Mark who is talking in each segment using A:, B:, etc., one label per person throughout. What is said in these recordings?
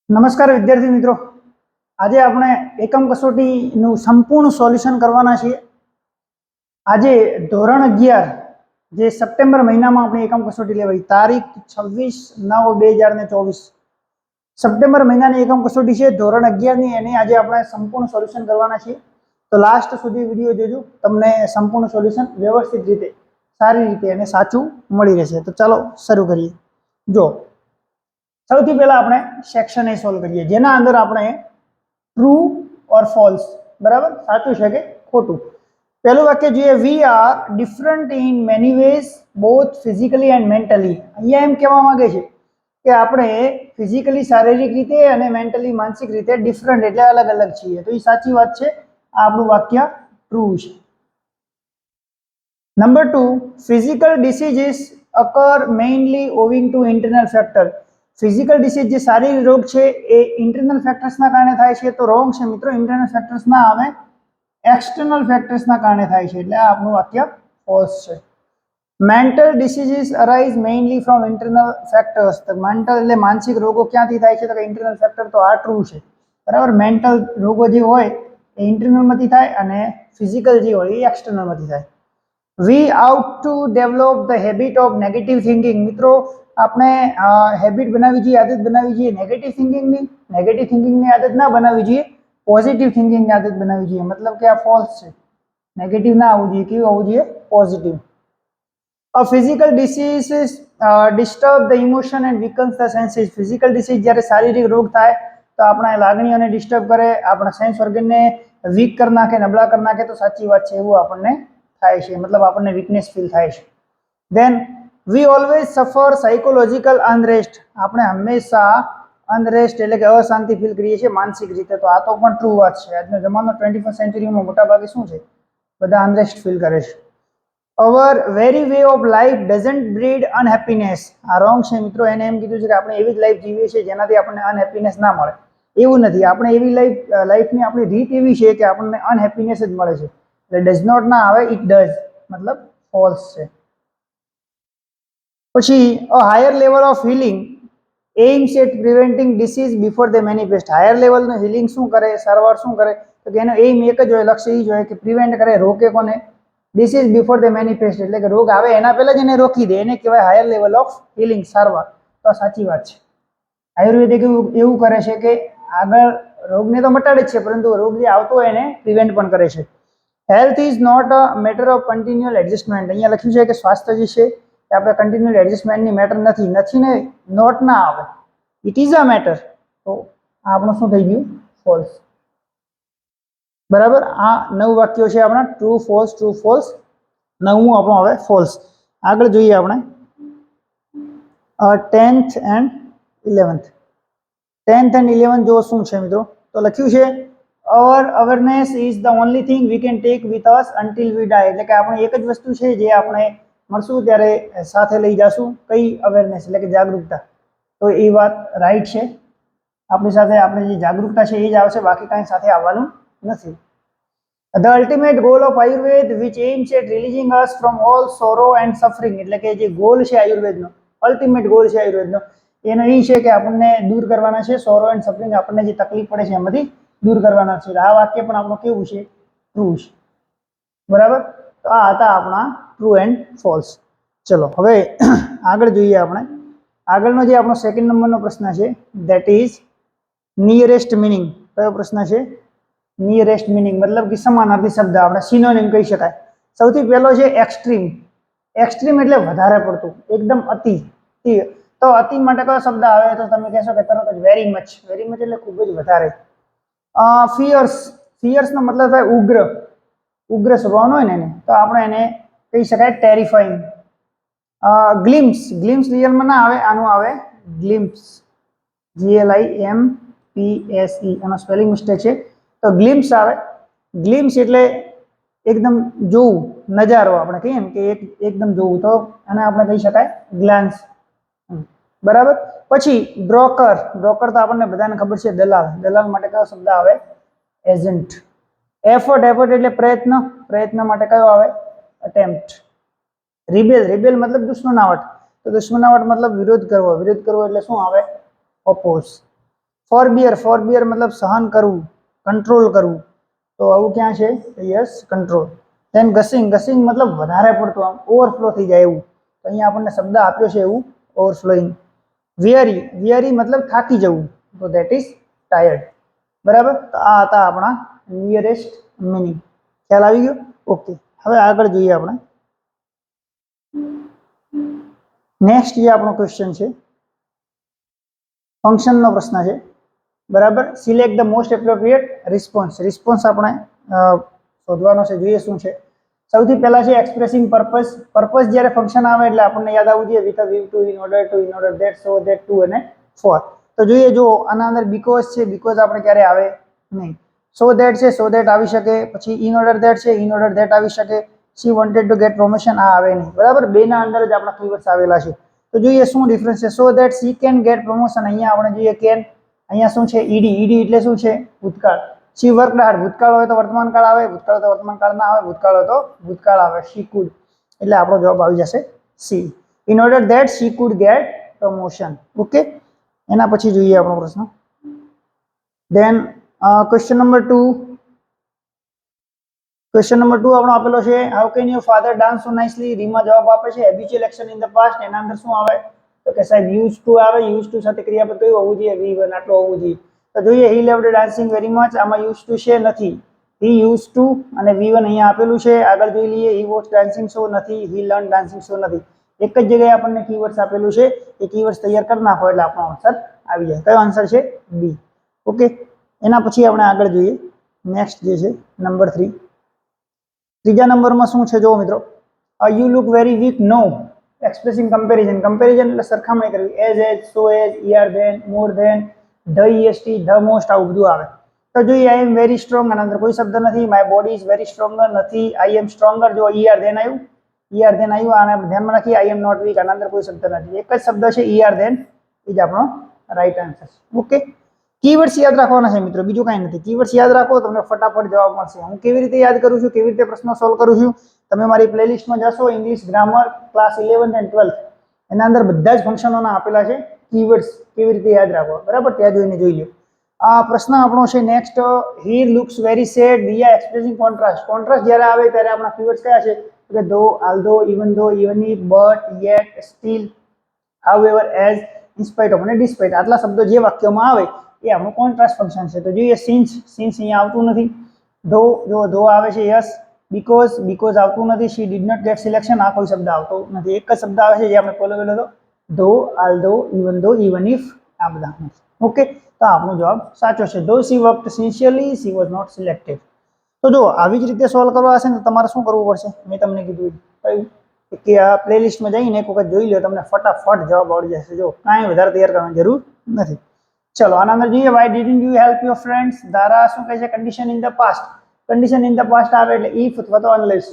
A: નમસ્કાર વિદ્યાર્થી મિત્રો, આજે આપણે એકમ કસોટીનું સંપૂર્ણ સોલ્યુશન કરવાના છીએ. આજે ધોરણ 11 જે સપ્ટેમ્બર મહિનામાં આપણે એકમ કસોટી લેવાઈ, તારીખ 26/9/2024 સપ્ટેમ્બર મહિનાની એકમ કસોટી છે ધોરણ 11 ની. એની આજે આપણે સંપૂર્ણ સોલ્યુશન કરવાના છીએ. તો લાસ્ટ સુધી વિડીયો જોજો, તમને સંપૂર્ણ સોલ્યુશન વ્યવસ્થિત રીતે, સારી રીતે અને સાચું મળી રહેશે. તો ચાલો શરૂ કરીએ. જો સૌથી પહેલા આપણે સેક્શન એ સોલ્વ કરીએ, જેના અંદર આપણે ટ્રુ ઓર ફોલ્સ, બરાબર, સાચું છે કે ખોટું. પહેલું વાક્ય જોઈએ, we are different in many ways both physically and mentally. અહીંયા એમ કહેવા માંગે છે કે આપણે ફિઝિકલી શારીરિક રીતે અને મેન્ટલી માનસિક રીતે ડિફરન્ટ એટલે અલગ અલગ છીએ. તો એ સાચી વાત છે, આ આપણું વાક્ય ટ્રુ છે. Number 2, physical diseases occur mainly owing to internal factor. Physical disease જે શારીરિક રોગ છે એ ઇન્ટરનલ ફેક્ટર્સના કારણે થાય છે. તો રોંગ છે મિત્રો, ઇન્ટરનલ ફેક્ટર્સ ના આવે, એક્સટર્નલ ફેક્ટર્સના કારણે થાય છે, એટલે આ આપણું વાક્ય ફોલ્સ છે. Mental diseases arise mainly from internal factors. તો મેન્ટલ એટલે માનસિક રોગો ક્યાંથી થાય છે, તો કે ઇન્ટરનલ ફેક્ટર. તો આ ટ્રુ છે, બરાબર. મેન્ટલ રોગો જે હોય એ ઇન્ટરનલમાંથી થાય અને ફિઝિકલ જે હોય એ એક્સટર્નલમાંથી થાય. We ought to develop the habit of negative thinking. મિત્રો, આપણે હેબિટ બનાવવી જોઈએ, આદત બનાવવી જોઈએ નેગેટિવ થિંકિંગની. નેગેટિવ થિંકિંગની આદત ના બનાવવી જોઈએ, પોઝિટિવ થિંકિંગની આદત બનાવવી જોઈએ. મતલબ કે આ ફોલ્સ છે, નેગેટિવ ના આવવું જોઈએ. કેવું આવવું જોઈએ? Positive. A physical disease disturb the emotion and weakens the senses. Physical disease જ્યારે શારીરિક રોગ થાય તો આપણા લાગણીઓને ડિસ્ટર્બ કરે, આપણા સેન્સ ઓર્ગનને વીક કરી નાખે, નબળા કરી નાખે. તો સાચી વાત છે, એવું આપણને થાય છે, મતલબ આપણને વીકનેસ ફીલ થાય છે. ધેન વી ઓલવેઝ સફર સાયકોલોજીકલ અનરેસ્ટ. આપણે હંમેશા અનરેસ્ટ એટલે કે અશાંતિ ફીલ કરીએ છીએ માનસિક રીતે. તો આ તો પણ ટ્રુ વાત છે. આજનો જમાનો 21st સેન્ચુરીમાં મોટા ભાગે શું છે, બધા અનરેસ્ટ ફીલ કરે છે. Our very way of life doesn't breed unhappiness. આ રોંગ છે મિત્રો. એને એમ કીધું છે કે આપણે એવી જ લાઈફ જીવીએ છીએ જેનાથી આપણને અનહેપીનેસ ના મળે. એવું નથી. આપણે એવી લાઈફની આપણી રીત એવી છે કે આપણને અનહેપીનેસ જ મળે છે. એટલે ડઝ નોટ ના આવે, ઇટ ડઝ, મતલબ ફોલ્સ છે. પછી a higher level of healing aims at preventing disease before they manifest. Higher લેવલનું હીલિંગ શું કરે, સારવાર શું કરે, તો કે એનો એઇમ એક જ હોય, લક્ષ્ય એ જ હોય કે પ્રિવેન્ટ કરે, રોકે કોને? ડિસીઝ બિફોર દે મેનિફેસ્ટ, એટલે કે રોગ આવે એના પહેલા જ એને રોકી દે. એને કહેવાય હાયર લેવલ ઓફ હીલિંગ, સારવાર. તો સાચી વાત છે. આયુર્વેદિક એવું કરે છે કે આગળ રોગને તો મટાડે જ છે, પરંતુ રોગ જે આવતો હોય એને પ્રિવેન્ટ પણ કરે છે. Health is not a matter of continual adjustment. અહીંયા લખ્યું છે કે સ્વાસ્થ્ય જે છે એ આપણે કન્ટિન્યુઅલ એડજસ્ટમેન્ટની મેટર નથી. નથી ને નોટ ના આવે, ઇટ ઇઝ અ મેટર. તો આપણું શું થઈ ગયું? ફોલ્સ. બરાબર. આ 9 વાક્યો છે આપણા ટ્રુ ફોલ્સ, ટ્રુ ફોલ્સ. 9મું આપણું હવે ફોલ્સ. આગળ જોઈએ આપણે 10th and 11th. 10th and 11th જો શું છે મિત્રો, તો લખ્યું છે our awareness is the only thing we can take with us until we die. એટલે કે આપણે એક જ વસ્તુ છે જે આપણે મળશું ત્યારે સાથે લઈ જશું. કઈ? અવેરનેસ, એટલે કે જાગૃતતા. તો એ વાત રાઈટ છે. આપણી સાથે આપણે જે જાગૃતતા છે એ જ આવશે, બાકી કાંઈ સાથે આવવાનું નથી. The ultimate goal of Ayurveda, which aims at releasing us from all sorrow and suffering. એટલે કે જે ગોલ છે આયુર્વેદનો, અલ્ટિમેટ ગોલ છે આયુર્વેદનો, એનો એ છે કે આપણને દૂર કરવાના છે સોરો એન્ડ સફરિંગ. આપણને જે તકલીફ પડે છે એમાંથી દૂર કરવાના છે. આ વાક્ય પણ આપણું કેવું છે? ટ્રુ છે. બરાબર. તો આ હતા આપણા ટ્રુ એન્ડ ફોલ્સ. ચલો હવે આગળ જોઈએ આપણે. આગળનો જે આપણો સેકન્ડ નંબરનો પ્રશ્ન છે, ધેટ ઇઝ નિયરેસ્ટ મિનિંગ. કયો પ્રશ્ન છે? નિયરેસ્ટ મિનિંગ, મતલબ કે સમાનાર્થી શબ્દ, આપણે સિનોનિમ કહી શકાય. સૌથી પહેલો છે એક્સ્ટ્રીમ. એક્સ્ટ્રીમ એટલે વધારે પડતું, એકદમ અતિ. તો અતિ માટે કયો શબ્દ આવે? તો તમે કહેશો કે તરત જ વેરી મચ. વેરી મચ એટલે ખૂબ જ વધારે. ફિયર્સ. ફિયર્સનો મતલબ થાય ઉગ્ર. ઉગ્ર સ્વભાવનો હોય ને એને, તો આપણે એને કહી શકાય ટેરિફાઈંગ. ગ્લિમ્સ. ગ્લિમ્સ રિયલમાં ના આવે, આનું આવે ગ્લિમ્સ. GLIMPSE. એનો સ્પેલિંગ મિસ્ટેક છે, તો ગ્લિમ્સ આવે. ગ્લિમ્સ એટલે એકદમ જોવું, નજારો. આપણે કહીએ ને કે એકદમ જોવું, તો આને આપણે કહી શકાય ગ્લાન્સ. બરાબર. પછી બ્રોકર. બ્રોકર તો આપણને બધાને ખબર છે, દલાલ. દલાલ માટે કયો શબ્દ આવે? એજન્ટ. એફર્ટ. એફર્ટ એટલે પ્રયત્ન. પ્રયત્ન માટે કયો આવે? અટેમ્પ્ટ. રિબેલ. રિબેલ મતલબ દુશ્મનાવટ. તો દુશ્મનાવટ મતલબ વિરોધ કરવો. વિરોધ કરવો એટલે શું આવે? ઓપોઝ. ફોરબિયર મતલબ સહન કરવું, કંટ્રોલ કરવું, તો આવું ક્યાં છે? Yes, control. ધેન ગસિંગ મતલબ વધારે પડતું આમ ઓવરફ્લો થઈ જાય એવું, તો અહીંયા આપણને શબ્દ આપ્યો છે એવું, ઓવરફ્લોઈંગ. વિયરી મતલબ થાકી જવું, તો ધેટ ઇઝ ટાયર્ડ. બરાબર, તો આ હતા આપણા નિયરેસ્ટ મિનિંગ. ખ્યાલ આવી ગયો? ઓકે, હવે આગળ જોઈએ આપણે. નેક્સ્ટ જે આપણો ક્વેશ્ચન છે, ફંક્શનનો પ્રશ્ન છે. બરાબર, select the most appropriate response આપણે શોધવાનો છે. જોઈએ શું છે. સૌથી પહેલા છે એક્સપ્રેસિંગ પર્પસ જ્યારે ફંક્શન આવે એટલે આપણને યાદ આવવું જોઈએ with view to, in order that, so that, to અને ફોર. તો જોઈએ, જો આના અંદર બીકોઝ છે, બીકોઝ આપણે ક્યારે આવે નહીં. સો ધેટ છે, સો ધેટ આવી શકે. પછી ઇન ઓર્ડર ધેટ છે, ઇન ઓર્ડર ધેટ આવી શકે. She wanted to get promotion, આ આવે નહીં. બરાબર, બેના અંદર જ આપણા કીવર્ડ્સ આવેલા છે. તો જોઈએ શું ડિફરન્સ છે. So that she can get promotion, અહીંયા આપણે જોઈએ કેન. અહીંયા શું છે? ઈડી એટલે શું છે? ભૂતકાળ. શી વર્કડ હાર્ડ, ભૂતકાળ હોય તો વર્તમાન કાળ આવે, ભૂતકાળ હોય તો વર્તમાન કાળ ના આવે, ભૂતકાળ હોય તો ભૂતકાળ આવે. શી કુડ, એટલે આપણો જવાબ આવી જશે C. In order that she could get promotion. Okay, એના પછી જોઈએ આપણો પ્રશ્ન. ધેન ક્વેશ્ચન નંબર 2 આપણો આપેલો છે, how can your father dance so nicely. રીમાં જવાબ આપે છે habitual action in the past. એના અંદર શું આવે? તો કે સાહેબ યુઝ ટુ આવે. યુઝ ટુ સાથે ક્રિયાપદ કયું હોવું જોઈએ? V1, આટલું હોવું જોઈએ. તો જોઈએ, હી લવ્ડ ડાન્સિંગ વેરી મચ, આમાં યુઝ ટુ છે નથી. હી યુઝ ટુ અને V1 અહીંયા આપેલું છે. આગળ જોઈ લઈએ, હી વોચ ડાન્સિંગ શો નથી, હી લર્ન ડાન્સિંગ શો નથી. એક જ જગ્યાએ આપણને કીવર્ડ્સ આપેલું છે, એ કીવર્ડ્સ તૈયાર કરી નાખો એટલે આપણો આન્સર આવી જાય. કયો આન્સર છે? બી. ઓકે, એના પછી આપણે આગળ જોઈએ. નેક્સ્ટ જે છે નંબર 3. ત્રીજા નંબરમાં શું છે? જો મિત્રો, you look very weak. No, expressing comparison એટલે સરખામણી કરવી. As, so as, E R than, more than, the EST, the most, આવું બધું આવે. તો જોઈએ, આઈ એમ વેરી સ્ટ્રોંગ, આના અંદર કોઈ શબ્દ નથી. My body is very stronger નથી. આઈ એમ સ્ટ્રોંગર, જો ઈઆર ધેન આવ્યું, આને ધ્યાનમાં રાખીએ. આઈ એમ નોટ વીક, આના અંદર કોઈ શબ્દ નથી. એક જ શબ્દ છે ઈઆર ધેન, એ જ આપણો રાઈટ આન્સર. ઓકે, કીવર્ડ્સ યાદ રાખવાના છે મિત્રો, બીજું કાંઈ નથી. કીવર્ડ્સ યાદ રાખો, તમને ફટાફટ જવાબ મળશે. હું કેવી રીતે યાદ કરું છું, કેવી રીતે પ્રશ્નો સોલ્વ કરું છું, તમે મારી પ્લેલિસ્ટમાં જશો, ઇંગ્લિશ ગ્રામર ક્લાસ 11 અને 12, એના અંદર બધા જ ફંક્શનોના આપેલા છે કીવર્ડ્સ, કેવી રીતે યાદ રાખવા. બરાબર, ત્યાં જોઈને જોઈ લો. આ પ્રશ્ન આપણો છે next. He looks very sad. We are expressing contrast જ્યારે આવે ત્યારે આપણા કીવર્ડ્સ કયા છે? કે though, although, even if, but, yet, still, however, as, in spite of અને ડિસ્પાઇટ. આટલા શબ્દો જે વાક્યમાં આવે એ આપણું કોન્ટ્રાસ્ટ ફંક્શન છે. તો જોઈએ, સિન્સ અહીંયા આવતું નથી. ધો આવે છે, યસ. બીકોઝ આવતું નથી. She did not get selection, આ કોઈ શબ્દ આવતો નથી. એક જ શબ્દ આવે છે જે આપણે પહેલો તો ધો, આલ્ધો, ઇવન ઇફ, આ બધા. ઓકે, તો આપણો જવાબ સાચો છે. Though she worked sincerely, she was not selected. તો જો આવી જ રીતે સોલ્વ કરવા હશે ને તમારે શું કરવું પડશે? મેં તમને કીધું કયું કે આ પ્લેલિસ્ટમાં જઈને એક વખત જોઈ લો, તમને ફટાફટ જવાબ આવડી જશે. જો કાંઈ વધારે તૈયાર કરવાની જરૂર નથી. ચલો, આના અંદર જોઈએ, why didn't you help your friends. ધારા શું કહે છે? Condition in the past. Condition in the past આવે એટલે ઇફ અથવા તો અનલેસ.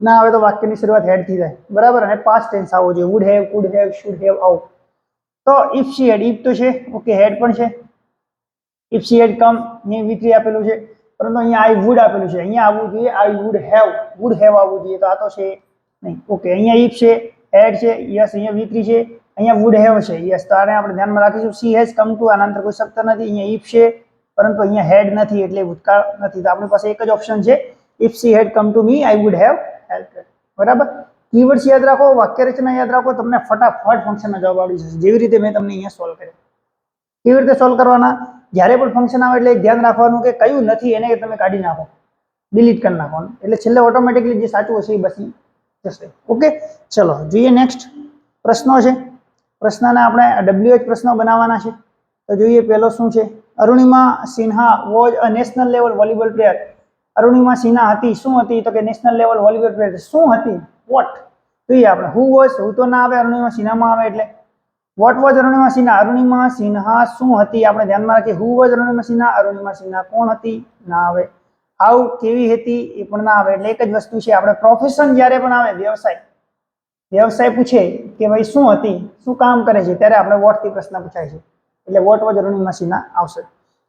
A: ના આવે તો વાક્યની શરૂઆત હેડ થી થાય. બરાબર, અને પાસ્ટ ટેન્સ આવો જોઈએ. Would have, could have, should have, આવું. તો ઇફ શી હેડ, ઇફ તો છે, ઓકે, હેડ પણ છે. ઇફ શી હેડ કમ, અહીં V3 આપેલું છે, પરંતુ અહીંયા આઈ વુડ આપેલું છે. અહીંયા આવવું જોઈએ આઈ વુડ હેવ આવવું જોઈએ, તો આ તો છે નહીં. ઓકે, અહીંયા ઇફ છે, હેડ છે, યસ. અહીંયા V3 છે, અહીંયા વુડ હેવ છે, યસ. તો આને આપણે ધ્યાનમાં રાખીશું. સી હેઝ કમ ટુ, આના અંદર કોઈ શબ્દ નથી. અહીંયા ઇફ છે, પરંતુ અહીંયા હેડ નથી, એટલે ભૂતકાળ નથી. તો આપણી પાસે એક જ ઓપ્શન છે, if she had come to me, I would have help. બરાબર, કીવર્ડ્સ યાદ રાખો, વાક્ય રચના યાદ રાખો, તમને ફટાફટ ફંક્શનનો જવાબ આવડી જશે. જેવી રીતે મેં તમને અહીંયા સોલ્વ કર્યો. કેવી રીતે સોલ્વ કરવાના? જ્યારે પણ ફંક્શન આવે એટલે ધ્યાન રાખવાનું કે કયું નથી એને તમે કાઢી નાખો, ડિલીટ કરી નાખો, એટલે છેલ્લે ઓટોમેટિકલી જે સાચું હશે એ બસી જશે. ઓકે, ચલો જોઈએ. નેક્સ્ટ પ્રશ્નો છે. પ્રશ્નને આપણે WH પ્રશ્નો બનાવવાના છે. તો જોઈએ, પહેલો શું છે? Arunima Sinha was a national level volleyball player. Arunima Sinha હતી, શું હતી? તો કે નેશનલ લેવલ વોલીબોલ પ્લેયર. શું હતી? વોટ. જોઈએ આપણે. હુ વોઝ, હું તો ના આવે, અરુણિમા સિન્હામાં આવે એટલે વોટ વોઝ અરુણિમા સિન્હા. અરુણિમા સિન્હા શું હતી? આપણે ધ્યાનમાં રાખીએ. Who was Arunima Sinha. અરુણિમા સિન્હા કોણ હતી? ના આવે. હાઉ, કેવી હતી? એ પણ ના આવે. એટલે એક જ વસ્તુ છે, આપણે પ્રોફેશન જ્યારે પણ આવે, વ્યવસાય પૂછે કે ભાઈ શું હતી, શું કામ કરે છે, ત્યારે આપણે વોટ થી પ્રશ્ન પૂછાય છે, એટલે વોટ વોઝ અરુણિમા સિન્હા આવશે.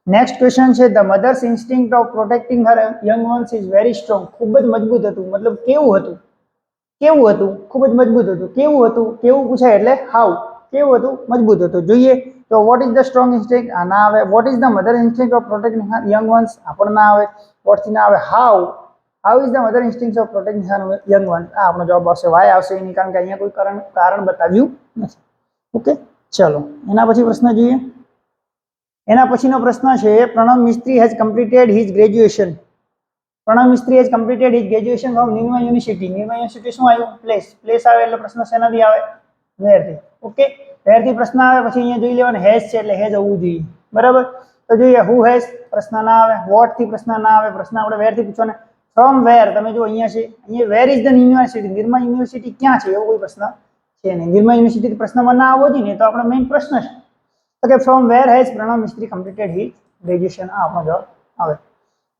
A: નેક્સ્ટ ક્વેશ્ચન છે, the mother's instinct of protecting her young ones is very strong. ખૂબ જ મજબૂત હતું, મતલબ કેવું હતું? ખૂબ જ મજબૂત હતું. કેવું હતું? કેવું પૂછાય એટલે હાઉ. કેવું હતું? મજબૂત હતું. જોઈએ તો what is the strong instinct? આ ના આવે. What is the mother instinct of protecting her young once? આ પણ ના આવે. વોટ થી ના આવે. How is the mother instinct of protecting her young once? આ આપણો જવાબ આવશે. વાય આવશે નહીં, કારણ કે અહીંયા કોઈ કારણ બતાવ્યું નથી. ઓકે, ચલો એના પછી પ્રશ્ન જોઈએ. એના પછીનો પ્રશ્ન છે, Pranav Mistry has completed his graduation. Pranav Mistry has completed his graduation from Nirma university. Nirma university શું આવ્યું? પ્લેસ આવે એટલે પ્રશ્ન શેનાથી આવે? વેરથી. ઓકે, વેરથી પ્રશ્ન આવે પછી અહીંયા જોઈ લેવાનું હેઝ છે એટલે હેઝ હોવું જોઈએ. બરાબર, તો જોઈએ હુ હેઝ પ્રશ્ન ના આવે. વોટ થી પ્રશ્ન ના આવે. પ્રશ્ન આપણે વેરથી પૂછવાનો. ફ્રોમ વેર તમે જો અહીંયા છે, અહીંયા where is the university. Nirma university ક્યાં છે એવો કોઈ પ્રશ્ન છે નહીં. નિરમા યુનિવર્સિટી પ્રશ્નમાં ના આવવો જોઈએ ને, તો આપણો મેઇન પ્રશ્ન છે. Okay, from where has Pranav Mistry completed his graduation? આ આપણો જવાબ આવે.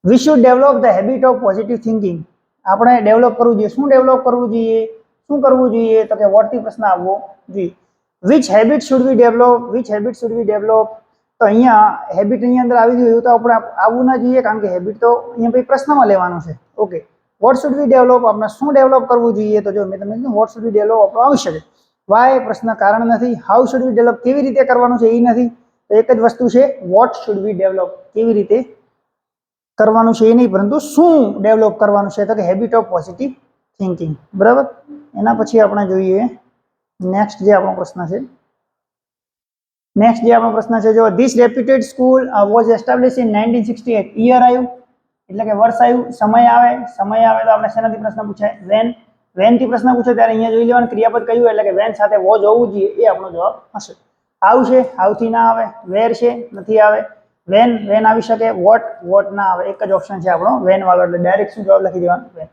A: We should develop the habit of positive thinking. આપણે ડેવલપ કરવું જોઈએ. શું ડેવલપ કરવું જોઈએ? શું કરવું જોઈએ? તો કે વોટ થી પ્રશ્ન આવવો જોઈએ. Which habit should we develop? Which habit should we develop? તો અહીંયા હેબિટ અહીંયા અંદર આવી ગયું તો આપણે આવવું ના જોઈએ, કારણ કે હેબિટ તો અહીંયા ભાઈ પ્રશ્નમાં લેવાનું છે. Okay, what should we develop? આપણે શું ડેવલપ કરવું જોઈએ? તો જો મેં તમને કીધું વોટ શુડ વી ડેવલપ આપણો આવી શકે. વાય પ્રશ્ન કારણ નથી. હાઉ શુડ વી ડેવલપ કેવી રીતે કરવાનું છે એ નથી. તો એક જ વસ્તુ છે, વોટ શુડ વી ડેવલપ કેવી રીતે કરવાનું છે એ નહીં, પરંતુ શું ડેવલપ કરવાનું છે? તો કે હેબિટ ઓફ પોઝિટિવ થિંકિંગ. બરાબર, એના પછી આપણે જોઈએ નેક્સ્ટ જે આપણો પ્રશ્ન છે. નેક્સ્ટ જે આપણો પ્રશ્ન છે, જો this reputed school was establish in 1968. Year આવ્યું એટલે કે વર્ષ આવ્યું. સમય આવે. સમય આવે તો આપણે શેનાથી પ્રશ્ન પૂછાય? વેન. વેન થી પ્રશ્ન પૂછે ત્યારે અહીંયા જોઈ લેવાનું ક્રિયાપદ કયું, એટલે કે વેન સાથે વોઝ હોવું જોઈએ, એ આપણો જવાબ હશે. હાઉ છે, હાઉ થી ના આવે. વેર છે, નથી આવે. વેન આવી શકે. વોટ ના આવે. એક જ ઓપ્શન છે આપણો વેન વાળો, એટલે ડાયરેક્ટ શું જવાબ લખી દેવાનો? વેન.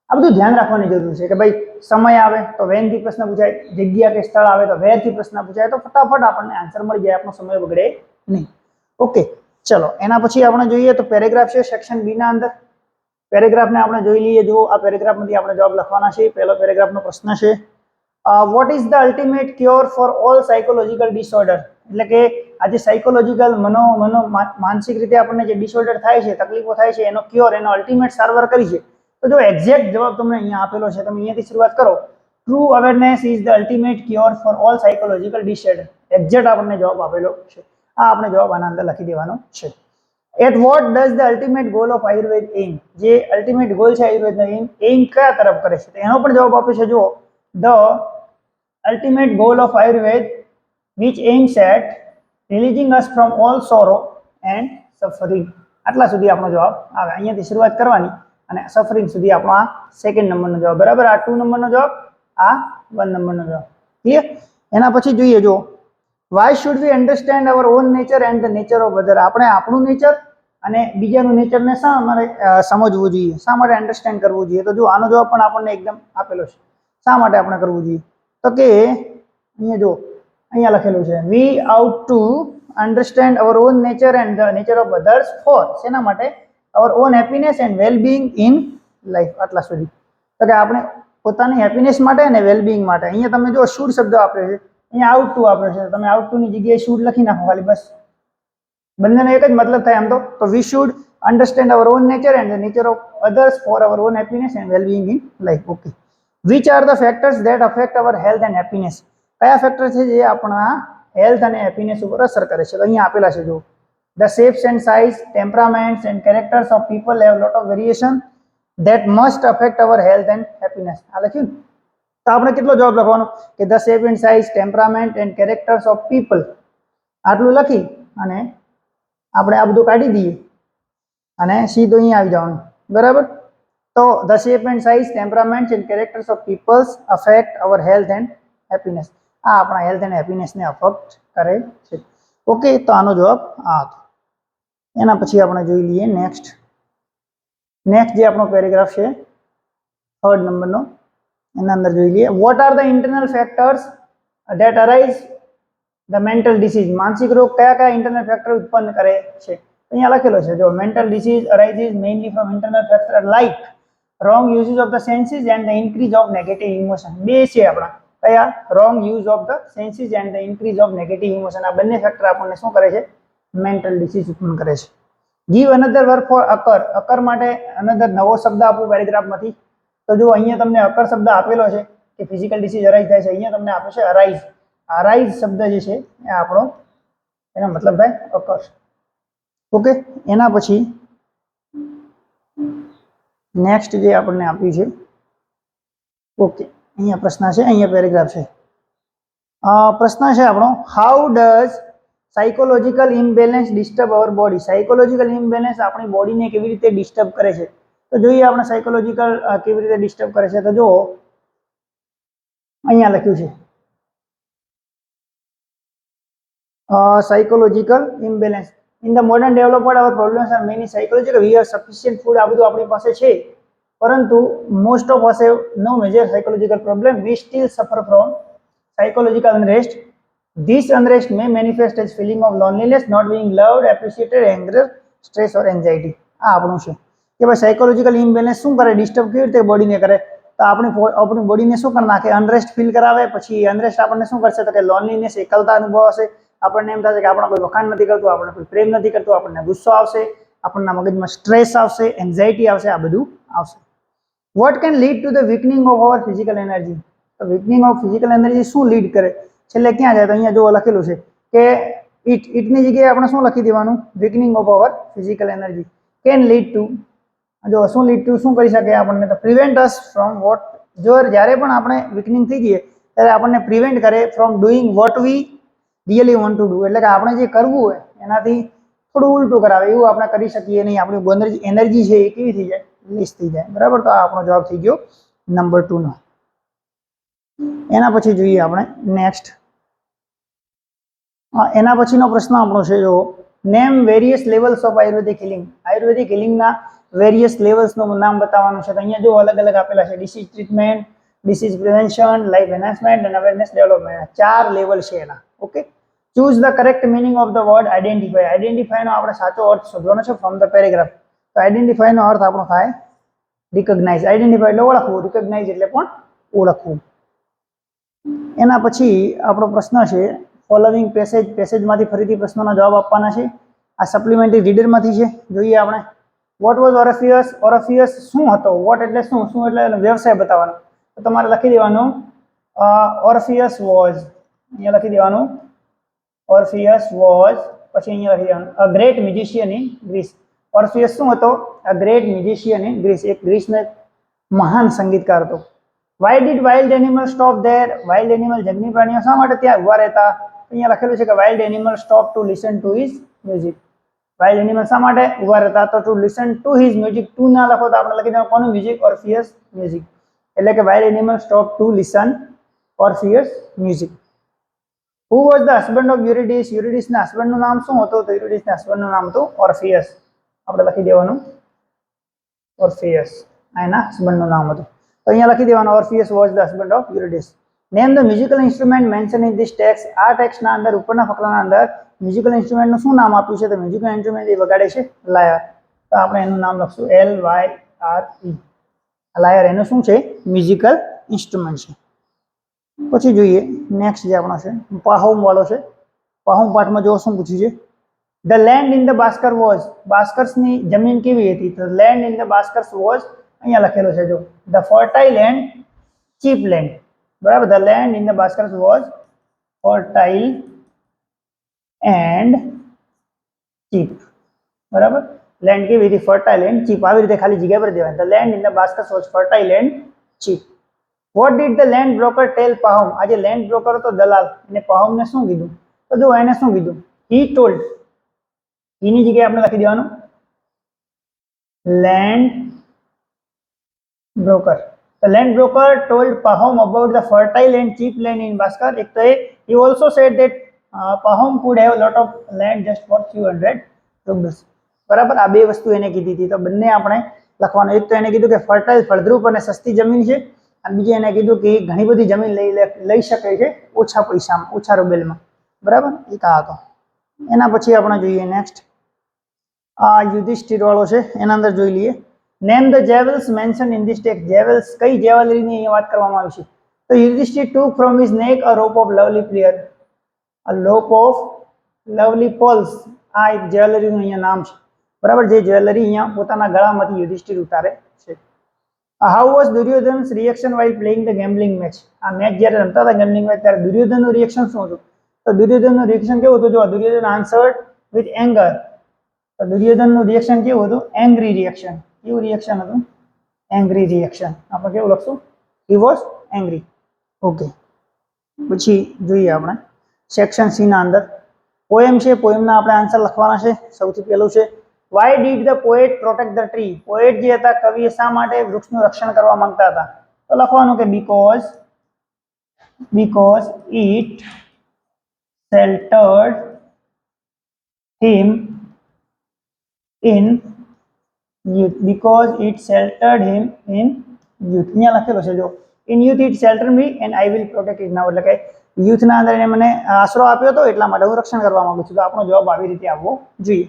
A: આ બધું ધ્યાન રાખવાની જરૂર છે કે ભાઈ સમય આવે તો વેન થી પ્રશ્ન પૂછાય, જગ્યા કે સ્થળ આવે તો વેર થી પ્રશ્ન પૂછાય, તો ફટાફટ આપણને આન્સર મળી જાય, આપણો સમય બગડે નહીં. ઓકે, ચલો એના પછી આપણે જોઈએ તો પેરેગ્રાફ છે સેક્શન બી ના અંદર. પેરેગ્રાફને આપણે જોઈ લઈએ. જો આ પેરેગ્રાફમાંથી આપણે જવાબ લખવાના છે. પહેલો પેરેગ્રાફનો પ્રશ્ન છે, what is the ultimate cure for all psychological disorder? એટલે કે આજે સાયકોલોજીકલ માનસિક રીતે આપણને જે ડિસઓર્ડર થાય છે, તકલીફો થાય છે, એનો ક્યોર, એનો અલ્ટિમેટ સારવાર કરી છે. તો જો એક્ઝેક્ટ જવાબ તમને અહીંયા આપેલો છે, તમે અહીંયાથી શરૂઆત કરો. True awareness is the ultimate cure for all psychological disorder. Exact આપણને જવાબ આપેલો છે. આ આપણે જવાબ આના અંદર લખી દેવાનો છે. At what does the ultimate goal of Ayurveda aim? જે અલ્ટિમેટ ગોલ છે આયુર્વેદનો એમ કયા તરફ કરે છે? તો એનો પણ જવાબ આપે છે. જો the ultimate goal of Ayurveda which aims at releasing us from all sorrow and suffering. આટલા સુધી આપણો જવાબ આવે. અહીંયાથી શરૂઆત કરવાની અને સફરિંગ સુધી આપણો આ સેકન્ડ નંબરનો જવાબ. બરાબર, આ 2 નંબરનો જવાબ, આ 1 નંબરનો જવાબ. ક્લિયર? એના પછી જોઈએ, જો why should we understand our own nature and the nature of other? આપણે આપણું નેચર અને બીજાનું નેચરને શા માટે સમજવું જોઈએ, શા માટે અન્ડરસ્ટેન્ડ કરવું જોઈએ? તો જો આનો જવાબ પણ આપણને એકદમ આપેલો છે. શા માટે આપણે કરવું જોઈએ? તો કે અહીંયા જો અહીંયા લખેલું છે, we ought to understand our own nature and the nature of others for શેના માટે? Our own happiness and wellbeing in life. આટલા સુધી. તો કે આપણે પોતાની હેપીનેસ માટે અને વેલબિંગ માટે. અહીંયા તમે જો શુડ શબ્દ આપ્યો છે, અહીંયા આઉટ ટુ આપ્યો છે. તમે આઉટ ટુ ની જગ્યાએ શુડ લખી નાખો ખાલી, બસ. બંનેનો એક જ મતલબ થાય આમ તો we should understand our own nature and the nature of others for our own happiness and wellbeing in life. Okay, which are the factors that affect our health and happiness? કયા ફેક્ટર છે જે આપણા health અને happiness ઉપર અસર કરે છે? તો અહીંયા આપેલા છે. જો the shapes and size, temperaments and characters of people have lot of variation that must affect our health and happiness. આ લખ્યું ને, તો આપણે કેટલો જવાબ લખવાનો કે the shape and size, temperament and characters of people. આટલું લખી અને આપણે આ બધું કાઢી દઈએ અને સીધું અહીંયા આવી જવાનું. બરાબર, તો the shape and size, temperament and characters of peoples affect our health and happiness. આ આપણા હેલ્થ એન્ડ હેપીનેસને અફેક્ટ કરે છે. ઓકે, તો આનો જવાબ આ હતો. એના પછી આપણે જોઈ લઈએ નેક્સ્ટ જે આપણો પેરેગ્રાફ છે 3rd નંબરનો. એના અંદર જોઈ લઈએ, what are the internal factors that arise the mental disease? માનસિક રોગ કયા ઇન્ટરનલ ફેક્ટર ઉત્પન્ન કરે છે? અહીંયા લખેલો છે. જો mental disease arises mainly from internal factor like wrong uses of the senses and the increase of negative emotion. બે છે આપણા કયા? Wrong use of the senses and the increase of negative emotion. આ બંને ફેક્ટર આપણને શું કરે છે? મેન્ટલ ડિસીઝ ઉત્પન્ન કરે છે. Give another work four અકર. અકર માટે અનધર નવો શબ્દ આપો પેરેગ્રાફમાંથી. તો જો અહીંયા તમને અકર શબ્દ આપેલો છે કે ફિઝિકલ ડિસીઝ અરાઇઝ થાય છે. અહીંયા તમને આપે છે અરાઇઝ. અરાઇઝ શબ્દ જે છે એ આપણો એનો મતલબ થાય અકર. ઓકે, એના પછી નેક્સ્ટ જે આપણને આપ્યું છે, ઓકે અહીંયા પ્રશ્ન છે, અહીંયા પેરેગ્રાફ છે. પ્રશ્ન છે આપણો, how does psychological imbalance disturb hour body? Psychological imbalance આપણી બોડીને કેવી રીતે ડિસ્ટર્બ કરે છે? તો જોઈએ આપણે સાયકોલોજીકલ કેવી રીતે ડિસ્ટર્બ કરે છે. તો જો અહીંયા લખ્યું છે psychological imbalance in the modern developed our problems are many psychological. We have sufficient food, આ બધું આપણી પાસે છે, પરંતુ most of us have no major psychological problem. We still suffer from psychological unrest. This unrest may manifest as feeling of loneliness, not being loved, appreciated, anger, stress or anxiety. આ આપણું છે કે ભાઈ સાયકોલોજીકલ ઇમ્બેલેન્સ શું કરે, disturb કેવી રીતે બોડીને કરે? તો આપણી બોડીને શું કરી નાખે? અનરેસ્ટ ફીલ કરાવે. પછી અનરેસ્ટ આપણને શું કરશે? તો કે લોનલીનેસ, એકલતા અનુભવ હશે. આપણને એમ થશે કે આપણને કોઈ વખાણ નથી કરતું, આપણને કોઈ પ્રેમ નથી કરતું, આપણને ગુસ્સો આવશે, આપણના મગજમાં સ્ટ્રેસ આવશે, એન્ઝાઇટી આવશે, આ બધું આવશે. What can lead to the weakening of our physical energy? તો વીકનિંગ ઓફ ફિઝિકલ એનર્જી શું લીડ કરે? છેલ્લે ક્યાં જાય? તો અહીંયા જો લખેલું છે કે ઇટની જગ્યાએ આપણે શું લખી દેવાનું? Weakening of our physical energy can lead to, જો શું લીડ ટુ શું કરી શકે આપણને? તો પ્રિવેન્ટ અસ ફ્રોમ વોટ. જો જ્યારે પણ આપણે વીકનિંગ થઈ જઈએ ત્યારે આપણને પ્રિવેન્ટ કરે from doing what we really want to do. એટલે કે આપણે જે કરવું હોય એનાથી થોડું ઉલટું કરાવે એવું આપણે કરી શકીએ નહીં. આપણી એનર્જી છે એ કેવી થઈ જાય? લીસ થઈ જાય. બરાબર, તો આ આપણો જવાબ થઈ ગયો નંબર 2 નો. એના પછી જોઈએ આપણે નેક્સ્ટ. એના પછીનો પ્રશ્ન આપણો છે, જો name various levels of Ayurvedic healing. Ayurvedic હિલિંગના વેરિયસ લેવલ્સનું નામ બતાવવાનું છે. તો અહીંયા જો અલગ અલગ આપેલા છે: disease treatment, disease prevention, life enhancement અને અવેરનેસ ડેવલપમેન્ટ. 4 લેવલ છે એના. Okay, choose the correct meaning of the word identify. આઈડેન્ટિફાયનો આપણે સાચો અર્થ શોધવાનો છે ફ્રોમ ધ પેરેગ્રાફ. તો આઈડેન્ટિફાયનો અર્થ આપણો થાય રિકોગ્નાઇઝ. આઈડેન્ટિફાય એટલે ઓળખવું, રિકોગ્નાઇઝ એટલે પણ ઓળખવું. એના પછી આપણો પ્રશ્ન છે ફોલોવિંગ પેસેજમાંથી ફરીથી પ્રશ્નોના જવાબ આપવાના છે. આ સપ્લિમેન્ટરી રીડરમાંથી છે. જોઈએ આપણે. What was ઓરફિયસ? ઓરફિયસ શું હતો? વોટ એટલે શું, શું એટલે વ્યવસાય બતાવવાનો. તો તમારે લખી દેવાનું ઓરફિયસ વોઝ. અહીંયા લખી દેવાનું ઓરફિયસ વોઝ. પછી અહીંયા લખી દેવાનું a great musician in Greece. Orpheus શું હતો? A great musician in Greece. એક ગ્રીસનો એક મહાન સંગીતકાર હતો. Why did wild animal stop there? Wild animal, જંગલી પ્રાણીઓ શા માટે ત્યાં ઉભા રહેતા? અહીંયા લખેલું છે કે wild animal stop to listen to his music. Wild animal શા માટે ઉભા રહેતા? તો to listen to his music. To ના લખો તો આપણે લખી દેવાનું કોનું મ્યુઝિક? ઓરફિયસ મ્યુઝિક. એટલે કે wild animal stop to listen Orpheus music. Who was the husband of Eurydice? યુરિડિસના હસબન્ડનું નામ શું હતું? તો યુરિડિસના હસબન્ડનું નામ હતું ઓરફિયસ. આપણે લખી દેવાનું ઓરફિયસ. આ એના હસબન્ડનું નામ હતું. તો અહીંયા લખી દેવાનું Orpheus was the husband of Eurydice. Name the musical instrument mention in this text. આ ટેક્સ્ટના અંદર ઉપરના ફકરાના અંદર મ્યુઝિકલ ઇન્સ્ટ્રુમેન્ટનું શું નામ આપ્યું છે? તો મ્યુઝિકલ ઇન્સ્ટ્રુમેન્ટ એ વગાડે છે લાયર. તો આપણે એનું નામ લખશું LYRE. લાયર એનું શું છે? મ્યુઝિકલ ઇન્સ્ટ્રુમેન્ટ છે. પછી જોઈએ નેક્સ્ટ જે આપણો છે પાહોમ વાળો છે. પાહોમ પાઠમાં જો શું પૂછ્યું છે? The land in the Bashkir was. બાસ્કર્સની જમીન કેવી હતી? તો land in the Bashkirs was અહીંયા લખેલું છે જો the fertile and cheap land. બરાબર, the land in the Bashkirs was fertile and cheap. બરાબર, લેન્ડ કેવી હતી? Fertile and cheap. આવી રીતે ખાલી જગ્યા પર દેવાય. The land in the Bashkirs was fertile and cheap. What did the land broker tell Pahom? આજે લેન્ડ બ્રોકર હતો દલાલ, એને પાહોમને શું કીધું? તો જો એને શું કીધું? હી ટોલ્ડ. એની જગ્યાએ આપણે લખી દેવાનું land broker. The land broker told Pahom about the fertile and cheap land in Bhaskar. એક તો he also said that Pahom could have a lot of land just for few hundred rupees. બરાબર, આ બે વસ્તુ એને કીધી હતી. તો બંને આપણે લખવાનું. એક તો એને કીધું કે ફર્ટાઇલ, ફળદ્રુપ અને સસ્તી જમીન છે, અને બીજી એને કીધું કે ઘણી બધી જમીન લઈ શકે છે ઓછા પૈસામાં, ઓછા રૂબેલમાં. બરાબર, એક આ હતો. એના પછી આપણે જોઈએ નેક્સ્ટ. આ યુધિષ્ઠિર વાળો છે, એના અંદર જોઈ લઈએ. Name the jewels mention in this text. Jewels કઈ જેવલરીની અહીંયા વાત કરવામાં આવી છે? તો Yudhishthir took from his neck a rope of lovely pearl. a rope of lovely pearls. આ એક જ્વેલરીનું અહીંયા નામ છે. બરાબર, જે જ્વેલરી અહીંયા પોતાના ગળામાંથી યુધિષ્ઠિર ઉતારે છે. How was Duryodhan's reaction while playing the gambling match? આ મેચ જ્યારે રમતા હતા ગેમ્બલિંગ મેચ ત્યારે દુર્યોધનનું રિએક્શન શું હતું? તો દુર્યોધનનું રિએક્શન કેવું હતું? જો દુર્યોધન આન્સર્ડ વિથ એંગર. તો દુર્યોધનનું રિએક્શન કેવું હતું? Angry reaction. કેવું રિએક્શન હતું? Angry reaction. આપણે કેવું લખશું? He was angry. ઓકે, પછી જોઈએ આપણે સેક્શન સી ના અંદર પોએમ છે. પોએમના આપણે આન્સર લખવાના છે. સૌથી પહેલું છે why did the poet protect the tree? Poet જે હતા, કવિએ શા માટે વૃક્ષનું રક્ષણ કરવા માંગતા હતા? તો લખવાનું કે because it sheltered him in youth. Because it sheltered him in youth. અહીંયા લખેલો છે જો in youth it sheltered me and I will protect it now. એટલે કે યુથ ના અંદર એને મને આશરો આપ્યો હતો એટલા માટે હું રક્ષણ કરવા માંગુ છું. તો આપણો જવાબ આવી રીતે આવવો જોઈએ.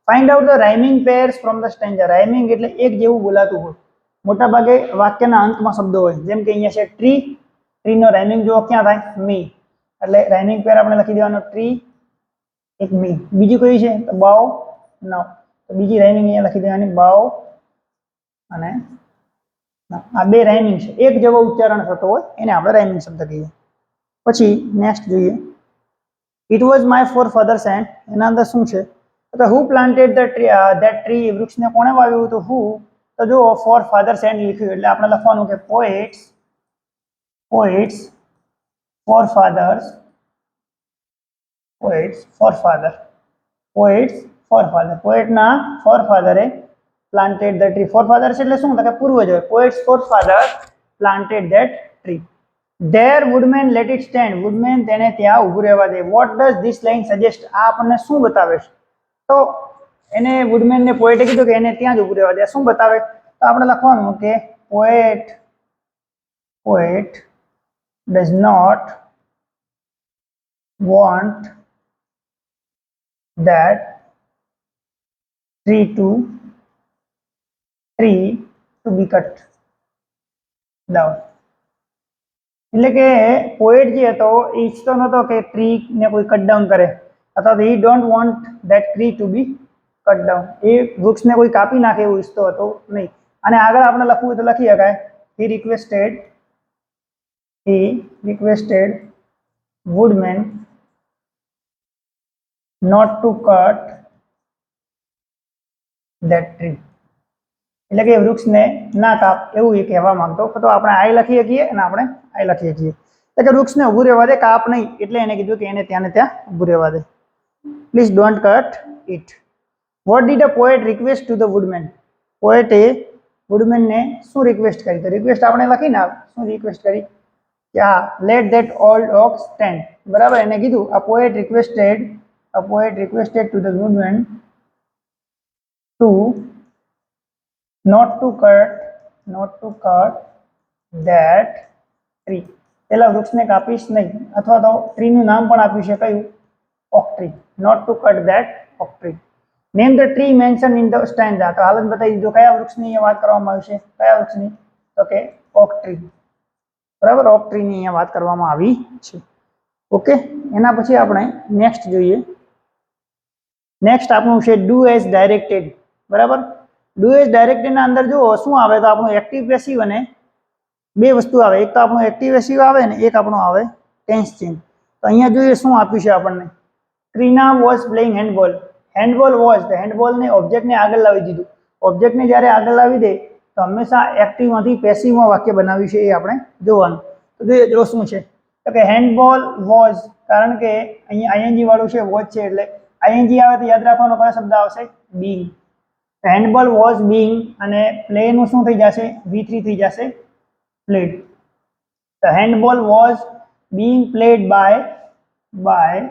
A: Find out the rhyming pairs from the stanza. Rhyming એટલે એક જેવું બોલાતું હોય. મોટા ભાગે વાક્યના અંતમાં શબ્દો હોય. જેમ કે અહીંયા છે ટ્રી. ટ્રીનો રાઇમિંગ જો ક્યાં થાય? મી. એટલે રાઇમિંગ પેર આપણે લખી દેવાનો ટ્રી, એક મી. બીજી કઈ છે? તો બાવ, નવ. તો બીજી રાઇમિંગ અહીંયા લખી દેવાની બાવ અને આ બે રાઇમિંગ છે. એક જેવો ઉચ્ચારણ થતો હોય એને આપણે રાઇમિંગ શબ્દ કહીએ. પછી નેક્સ્ટ જોઈએ it was my forefathers hand. એના અંદર શું છે? તો who planted the tree? That tree. વૃક્ષને કોણે વાવ્યું હતું? હુ. તો જો ફોર ફાધર્સ એન્ડ લખ્યું એટલે આપણે લખવાનું કે પોએટ્સ ફોર ફાધર્સ. પોએટના ફોર ફાધરે planted the tree. Forefathers એટલે શું? તો કે પૂર્વજ હોય. Poet's forefather planted that tree. There woodman let it stand. Woodman તેને ત્યાં ઊભું રહેવા દે. What does this line suggest? આ આપણને શું બતાવે છે? તો એને વુડમેનને પોએટે કીધું કે એને ત્યાં જ ઊભું રહેવા દે. શું બતાવે? તો આપણે લખવાનું કે poet does not want that tree to be cut down. એટલે કે પોએટ જે હતો એ ઈચ્છતો નહોતો કે ટ્રી ને કોઈ કટ ડાઉન કરે, અથવા તો he don't want that tree to be cut down. એ વૃક્ષને કોઈ કાપી નાખે એવું ઈચ્છતો હતો નહીં. અને આગળ આપણે લખવું તો લખી શકાય હી requested woodman not to cut that tree. એટલે કે વૃક્ષને ના કાપ એવું એ કહેવા માંગતો. તો આપણે આઈ લખીએ છીએ અને આપણે આઈ લખીએ છીએ. એટલે કે વૃક્ષને ઊભું રહેવા દે, કાપ નહીં. એટલે એને કીધું કે એને ત્યાં ને ત્યાં ઊભું રહેવા દે. Please don't cut it. What did a poet request to the woodman? પોએટે વુડમેનને શું રિક્વેસ્ટ કરી? તો રિક્વેસ્ટ આપણે લખીને શું રિક્વેસ્ટ કરી? Let that old oak stand. બરાબર, એને કીધું a poet requested to the woodman to not to cut that tree. પેલા વૃક્ષને કાપીશ નહીં. અથવા તો ટ્રીનું નામ પણ આપ્યું છે કયું? Oak tree. Not to cut that oak tree. Name the tree mention in the stanza. તો હાલ જ બતાવી દીધું કયા વૃક્ષની અહીંયા વાત કરવામાં આવી છે. કયા વૃક્ષની? તો કે ઓક ટ્રી. બરાબર, ઓક ટ્રીની અહીંયા વાત કરવામાં આવી છે. ઓકે, એના પછી આપણે નેક્સ્ટ જોઈએ. નેક્સ્ટ આપણું છે ડુ એઝ ડાયરેક્ટેડ. બરાબર, ડુ એઝ ડાયરેક્ટેડ ના અંદર જુઓ શું આવે? તો આપણું એક્ટિવ પેસિવ અને બે વસ્તુ આવે. એક તો આપણું એક્ટિવ પેસિવ આવે ને એક આપણું આવે ટેન્સ ચેન્જ. તો અહીંયા જોઈએ શું આપ્યું છે આપણને. Krina was playing handball. Handball was, તો હેન્ડબોલને ઓબ્જેક્ટને આગળ લાવી દીધું. ઓબ્જેક્ટને જ્યારે આગળ લાવી દે તો હંમેશા એક્ટિવમાંથી પેસિવમાં વાક્ય બનાવ્યું છે એ આપણે જોવાનું. તો જોઈએ જો શું છે. તો કે હેન્ડબોલ વોઝ, કારણ કે અહીંયા આઈએનજી વાળું છે, વોઝ છે એટલે આઈએનજી આવે તો યાદ રાખવાનો કયો શબ્દ આવશે? બીંગ. હેન્ડબોલ વોઝ બીંગ અને પ્લે નું શું થઈ જશે? V3 થઈ જશે, પ્લેડ. તો handball was being played by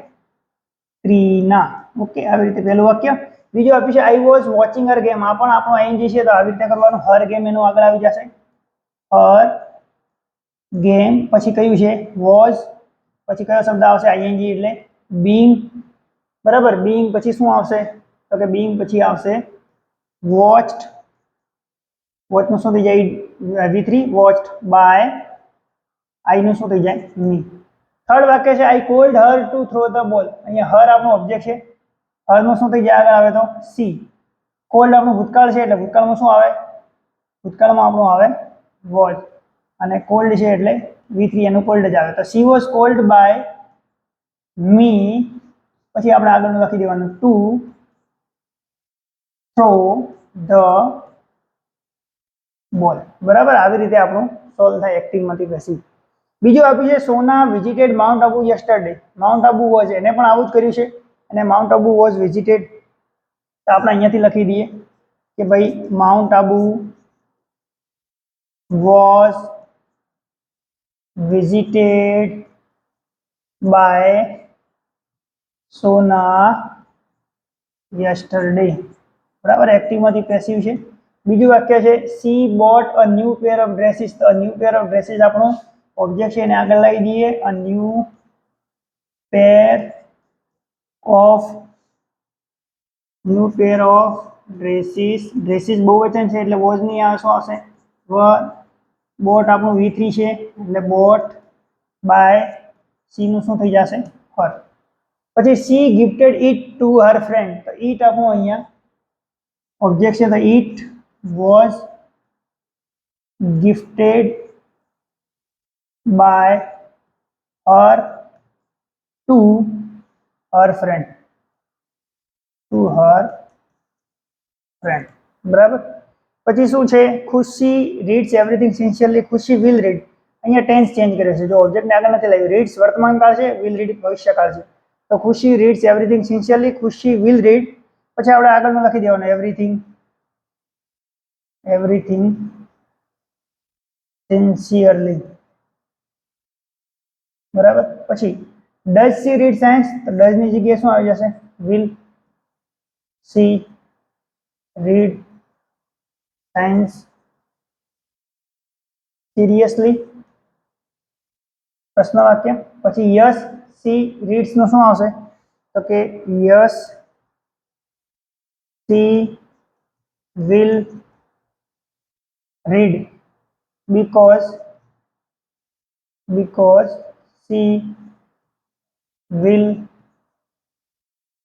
A: Krina. Okay, આવી રીતે પહેલું વાક્ય. બીજું આપ્યું છે I was watching her game. આ પણ આપણો આઈએનજી છે તો આવી રીતે કરવાનું. હર ગેમ એનું આગળ આવી જશે. હર ગેમ પછી કયું છે? વોઝ. પછી કયો શબ્દ આવશે? આઈએનજી એટલે બીંગ. બરાબર, બીંગ પછી શું આવશે? તો કે બીંગ પછી આવશે વોચ્ડ. વોચ નું શું થઈ જાય? V3. વોચ્ડ બાય આઈ નું શું થઈ જાય? મી. થર્ડ વાક્ય છે I called her to throw the ball. અહીંયા હર આપણું ઓબ્જેક્ટ છે. હર નું શું થઈ જાય? આગળ આવે તો સી. કોલ્ડ આપણું ભૂતકાળ છે એટલે ભૂતકાળમાં શું આવે? ભૂતકાળમાં આપણું આવે વોઝ અને કોલ્ડ છે એટલે V3 એનું કોલ્ડ જ આવે. તો she was cold by me, પછી આપણે આગળનું લખી દેવાનું to throw the ball. બરાબર, આવી રીતે આપણું સોલ્વ થાય એક્ટિવમાંથી પેસિવ. બીજું આપ્યું છે Sona visited Mount Abu yesterday. Mount Abu was, એને પણ આવું જ કર્યું છે અને માઉન્ટ આબુ વોઝ વિઝિટેડ. તો આપણે અહીંયાથી લખી દઈએ કે ભાઈ mount Abu was visited by Sona yesterday. બરાબર, એક્ટિવમાંથી પેસિવ છે. બીજું વાક્ય છે she bought a new pair of dresses. તો ન્યૂ પેર ઓફ ડ્રેસીસ આપણું ઓબ્જેક્ટ છે, એને આગળ લાવી દઈએ. A new pair of dresses. Dresses બહુવચન છે એટલે વોઝ નહીં આવે, શું આવશે? બોટ આપણું V3 છે એટલે બોટ બાય સી નું શું થઈ જશે? હર. પછી she gifted it to her friend. તો ઇટ આપણું અહીંયા ઓબ્જેક્ટ છે, તો it was gifted by her to her friend. બરાબર. પછી શું છે? Khushi reads everything sincerely. Khushi will read. અહીંયા ટેન્સ ચેન્જ કર્યો છે, જો ઓબ્જેક્ટને આગળ નથી લાવ્યું. રીડ્સ વર્તમાન કાળ છે, વિલ રીડ ભવિષ્યકાળ છે. તો ખુશી reads everything sincerely, Khushi will read. પછી આપણે આગળનું લખી દેવાનું એવરીથિંગ સિન્સિયરલી. બરાબર. પછી ડઝ સી રીડ સાયન્સ. તો ડઝ ની જગ્યાએ શું આવી જશે? Will see read science seriously. પ્રશ્ન વાક્ય. પછી યસ સી રીડ્સ નું શું આવશે? તો કે yes she will read because she will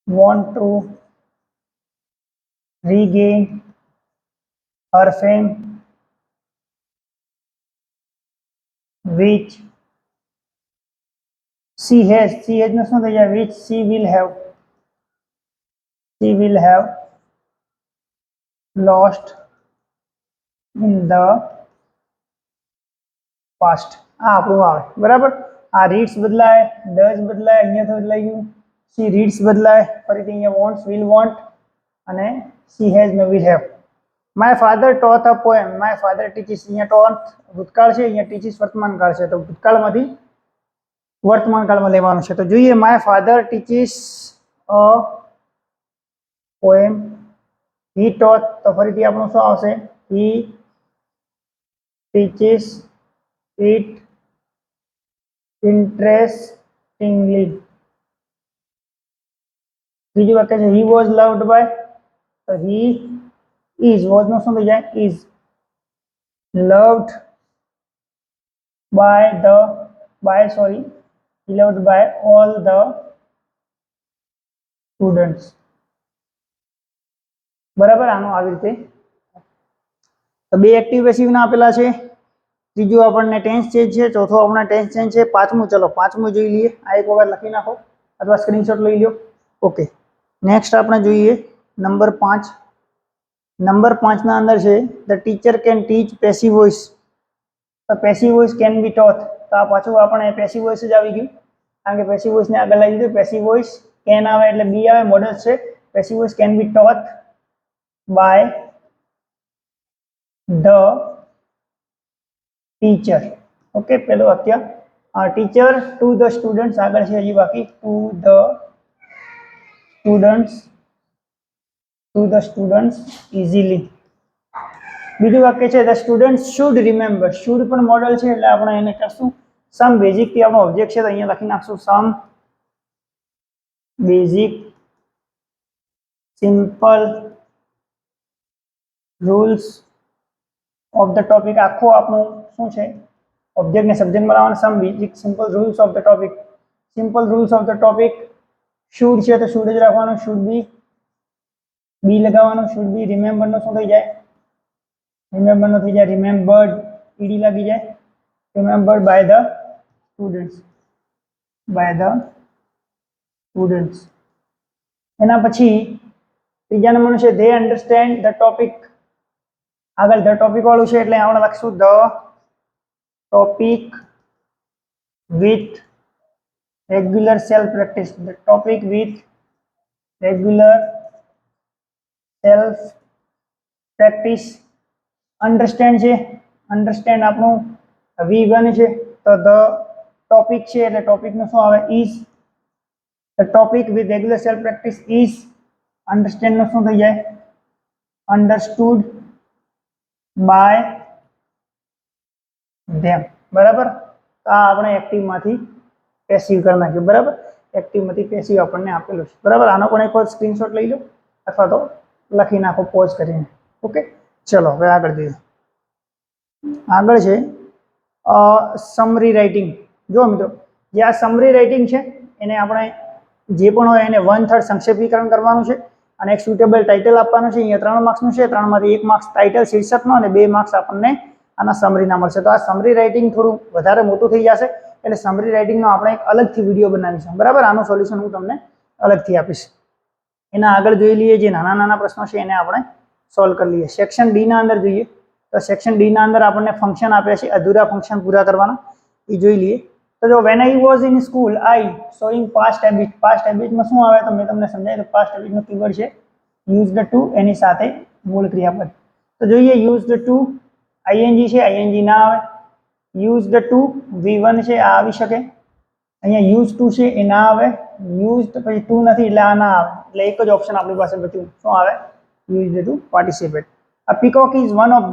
A: want to regain her fame which she has. નો શું થઈ જાય? which she will have lost in the past. આ આપણું આવે. બરાબર. આ રીડ્સ બદલાય, ડઝ બદલાય, અહીંયાથી બદલાઈ ગયું. સી રીડ્સ બદલાય, ફરીથી અહીંયા વોન્ટ્સ વિલ વોન્ટ અને સી હેઝ ને will have. My father toy a poem. My father teaches. અહીંયા ટોથ ભૂતકાળ છે, અહીંયા ટીચીસ વર્તમાન કાળ છે, તો ભૂતકાળમાંથી વર્તમાન કાળમાં લેવાનું છે. તો જોઈએ my father teaches a poem. He toy. તો ફરીથી આપણું શું આવશે? હી ટીચીસ it interestingly. બીજું વાક્ય છે he was loved by. તો he is, was નો શું થઈ જાય? is loved by all the students. બરાબર. આનું આવી રીતે. તો બે એક્ટિવ પેસિવ ના આપેલા છે. ત્રીજું આપણને ટેન્સ ચેન્જ છે, ચોથું આપણને ટેન્સ ચેન્જ છે, પાંચમું ચલો પાંચમું જોઈ લઈએ. આ એક વખત લખી નાખો અથવા સ્ક્રીનશોટ લઈ લો. ઓકે, નેક્સ્ટ આપણે જોઈએ નંબર 5. નંબર 5 ના અંદર છે the teacher can teach passive voice. તો passive voice can be taught. તો આ પાછું આપણે પેસિવ વોઇસ જ આવી ગયું, કારણ કે પેસિવ વોઇસને આગળ લાવી દીધું. પેસિવ વોઇસ કેન આવે એટલે બી આવે, મોડલ છે. Passive voice can be taught by the teacher. Okay, પેલું વાક્ય ટીચર ટુ ધ સ્ટુડન્ટ્સ આગળ છે હજી બાકી. To the students easily. બીજું વાક્ય છે the student should remember. Should પણ મોડલ છે એટલે આપણે એને કરશું સમ બેઝિક થી આપણો ઓબ્જેક્ટ છે, તો અહીંયા લખી નાખશું some basic simple rules of the topic. આખું આપણું શું છે? ઓબ્જેક્ટ ને સબ્જેક્ટ બનાવવાનું. Some basic simple rules of the topic. Simple rules of the topic. Should છે તો શુડ જ રાખવાનું. શુડ બી લગાવવાનું. Should be. રિમેમ્બર નો શું થઈ જાય? રિમેમ્બર નો થઈ જાય રિમેમ્બર્ડ. ઈડી લાગી જાય, રિમેમ્બર્ડ બાય ધ સ્ટુડન્ટ્સ, એના પછી ત્રીજા નંબરનું છે ધે અન્ડરસ્ટેન્ડ ધ ટોપિક. આગળ ધ ટોપિક વાળું છે એટલે આપણે લખશું the topic with regular self practice. The topic with regular self practice. Understand છે, અન્ડરસ્ટેન્ડ આપણું V1 છે, તો ધ ટોપિક છે એટલે ટોપિકનું શું આવે is. The topic with regular self practice is, અન્ડરસ્ટેન્ડનું શું થઈ જાય અન્ડરસ્ટુડ બાય ધેમ. બરાબર, તો આ આપણે એક્ટિવમાંથી પેસિવ કરી નાખ્યું. બરાબર, એક્ટિવમાંથી પેસિવ આપણને આપેલું છે. બરાબર, આનો પણ એક સ્ક્રીનશોટ લઈ લો અથવા તો લખી નાખો પોઝ કરીને. ઓકે, ચલો હવે આગળ જોઈએ. આગળ છે સમરી રાઇટિંગ. જો મિત્રો, જે આ સમરી રાઇટિંગ છે એને આપણે જે પણ હોય એને 1/3 સંક્ષેપીકરણ કરવાનું છે અને એક સુટેબલ ટાઇટલ આપવાનું છે. અહીંયા 3 માર્ક્સનું છે, 3 માંથી 1 માર્ક્સ ટાઇટલ શીર્ષકનો અને 2 માર્ક્સ આપણને આના સમરીના મળશે. તો આ સમરી રાઇટિંગ થોડું વધારે મોટું થઈ જશે એટલે સમરી રાઇટિંગનો આપણે એક અલગથી વિડીયો બનાવીશું. બરાબર, આનું સોલ્યુશન હું તમને અલગથી આપીશ. એના આગળ જોઈ લઈએ જે નાના નાના પ્રશ્નો છે એને આપણે સોલ્વ કરી લઈએ. સેક્શન ડી ના અંદર જોઈએ તો સેક્શન ડી ના અંદર આપણને ફંક્શન આપ્યા છે, અધૂરા ફંક્શન પૂરા કરવાના, એ જોઈ લઈએ. તો જો when I was in school I showing past habit. Past હેબિટમાં શું આવે તો મેં તમને સમજાય તો પાસ્ટ હેબિટનો કીવર્ડ છે યુઝડ ટુ, એની સાથે મૂળ ક્રિયાપદ. તો જોઈએ યુઝડ ટુ આઈએનજી છે, આઈએનજી ના આવે. યુઝડ ટુ V1 છે, આ આવી શકે. અહીંયા યુઝ ટુ છે એ ના આવે. યુઝડ પછી ટુ નથી એટલે આ ના આવે. એટલે એક જ ઓપ્શન આપણી પાસે બચ્યું, શું આવે યુઝડ ટુ પાર્ટિસિપેટ. આ peacock is one of